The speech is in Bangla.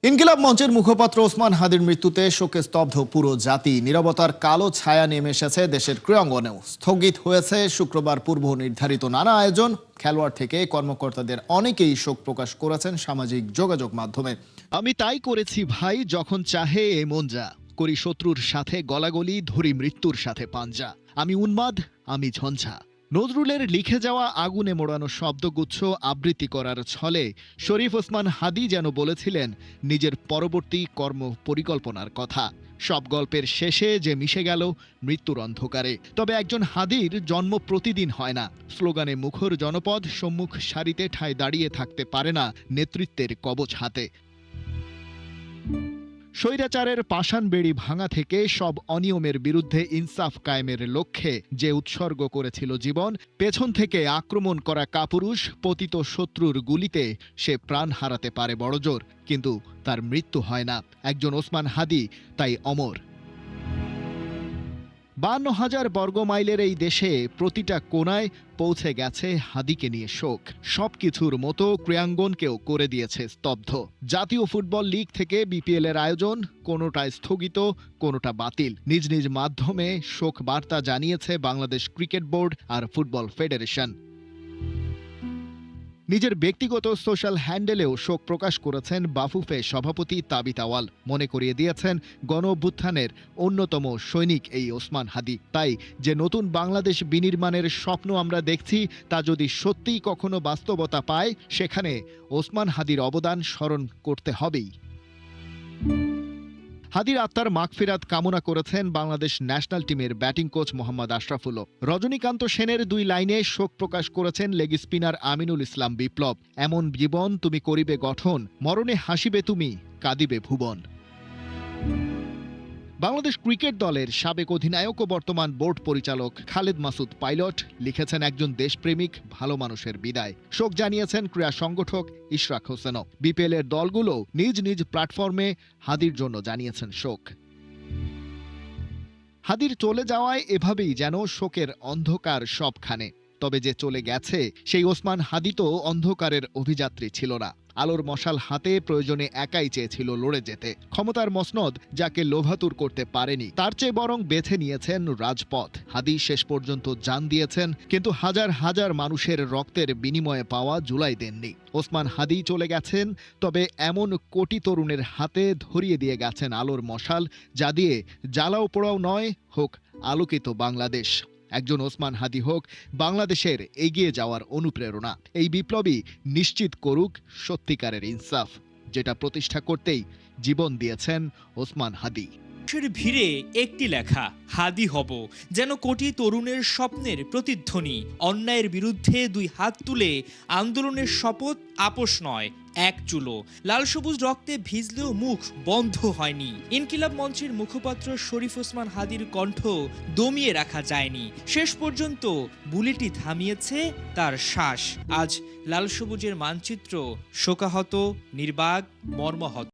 ইনকিলাব মঞ্চের মুখপাত্র ওসমান হাদির মৃত্যুতে শোকে স্তব্ধ পুরো জাতি। নীরবতার কালো ছায়া নেমে এসেছে দেশের ক্রীড়াঙ্গনেও। স্থগিত হয়েছে শুক্রবার পূর্ব নির্ধারিত নানা আয়োজন। খেলোয়াড় থেকে কর্মকর্তাদের অনেকেই শোক প্রকাশ করেছেন সামাজিক যোগাযোগ মাধ্যমে। আমি তাই করেছি ভাই, যখন চাহে এ মন যা করি, শত্রুর সাথে গলাগলি, ধরি মৃত্যুর সাথে পাঞ্জা। আমি উন্মাদ, আমি ঝঞ্ঝা। নজরুলের লিখে যাওয়া আগুনে মোড়ানো শব্দগুচ্ছ আবৃত্তি করার ছলে শরীফ ওসমান হাদি যেন বলেছিলেন নিজের পরবর্তী কর্ম পরিকল্পনার কথা। সব গল্পের শেষে যে মিশে গেল মৃত্যুর অন্ধকারে। তবে একজন হাদির জন্ম প্রতিদিন হয় না। স্লোগানে মুখর জনপদ সম্মুখ সারিতে ঠায় দাঁড়িয়ে থাকতে পারে না নেতৃত্বের কবচ হাতে। স্বৈরাচারের পাষাণ বেড়ি ভাঙা থেকে সব অনিয়মের বিরুদ্ধে ইনসাফ কায়েমের লক্ষ্যে যে উৎসর্গ করেছিল জীবন, পেছন থেকে আক্রমণ করা কাপুরুষ পতিত শত্রুর গুলিতে সে প্রাণ হারাতে পারে বড়জোর, কিন্তু তার মৃত্যু হয় না। একজন ওসমান হাদি তাই অমর। 52,000 বর্গমাইলের এই দেশে প্রতিটা কোণায় পৌঁছে গেছে হাদিকে নিয়ে শোক। সবকিছুর মতো ক্রীড়াঙ্গনকেও করে দিয়েছে স্তব্ধ। জাতীয় ফুটবল লিগ থেকে বিপিএল এর আয়োজন কোনোটা স্থগিত, কোনোটা বাতিল। নিজ নিজ মাধ্যমে শোক বার্তা জানিয়েছে বাংলাদেশ ক্রিকেট বোর্ড আর ফুটবল ফেডারেশন। নিজের ব্যক্তিগত সোশ্যাল হ্যান্ডেলেও শোক প্রকাশ করেছেন বাফুফে সভাপতি তাবিত আওয়াল। মনে করিয়ে দিয়েছেন গণ অভ্যুত্থানের অন্যতম সৈনিক এই ওসমান হাদি। তাই যে নতুন বাংলাদেশ বিনির্মাণের স্বপ্ন আমরা দেখছি, তা যদি সত্যিই কখনো বাস্তবতা পায়, সেখানে ওসমান হাদির অবদান স্মরণ করতে হবেই। হাদির আত্মার মাগফিরাত কামনা করেছেন বাংলাদেশ ন্যাশনাল টিমের ব্যাটিং কোচ মোহাম্মদ আশরাফুলও। রজনীকান্ত সেনের 2 লাইনে শোক প্রকাশ করেছেন লেগ স্পিনার আমিনুল ইসলাম বিপ্লব। এমন জীবন তুমি করিবে গঠন, মরণে হাসিবে তুমি, কাঁদিবে ভুবন। বাংলাদেশ ক্রিকেট দলের সাবেক অধিনায়ক ও বর্তমান বোর্ড পরিচালক খালেদ মাসুদ পাইলট লিখেছেন একজন দেশপ্রেমিক ভালো মানুষের বিদায়। শোক জানিয়েছেন ক্রীড়া সংগঠক ইশরাক হোসেনও। বিপিএল এর দলগুলো নিজ নিজ প্ল্যাটফর্মে হাদির জন্য জানিয়েছেন শোক। হাদির চলে যাওয়ায় এভাবেই যেন শোকের অন্ধকার সবখানে। তবে যে চলে গেছে সেই ওসমান হাদি তো অন্ধকারের অভিযাত্রী ছিল না। আলোর মশাল হাতে প্রয়োজনে একাই চেয়েছিল লড়ে যেতে। ক্ষমতার মসনদ যাকে লোভাতুর করতে পারেনি, তার চেয়ে বরং বেছে নিয়েছেন রাজপথ। হাদি শেষ পর্যন্ত জান দিয়েছেন, কিন্তু হাজার হাজার মানুষের রক্তের বিনিময়ে পাওয়া জুলাই দেননি। ওসমান হাদি চলে গেছেন, তবে এমন কোটি তরুণের হাতে ধরিয়ে দিয়ে গেছেন আলোর মশাল, যা দিয়ে জ্বালাও পোড়াও নয়, হোক আলোকিত বাংলাদেশ। একজন ওসমান হাদি হোক বাংলাদেশের এগিয়ে যাওয়ার অনুপ্রেরণা। এই বিপ্লবী নিশ্চিত করুক সত্যিকারের ইনসাফ, যেটা প্রতিষ্ঠা করতেই জীবন দিয়েছেন ওসমান হাদি। ভিড়ে একটি লেখা, হাদি হব, যেন কোটি তরুণের স্বপ্নের প্রতিধ্বনি। অন্যায়ের বিরুদ্ধে 2 হাত তুলে আন্দোলনের শপথ আপোষ নয়, এক চুলো। লাল সবুজ রক্তে ভিজলেও মুখ বন্ধ হয়নি। ইনকিলাব মঞ্চের মুখপাত্র শরীফ ওসমান হাদির কণ্ঠ দমিয়ে রাখা যায়নি। শেষ পর্যন্ত বুলেটি থামিয়েছে তার শ্বাস। আজ লাল সবুজের মানচিত্র শোকাহত, নির্বাক, মর্মাহত।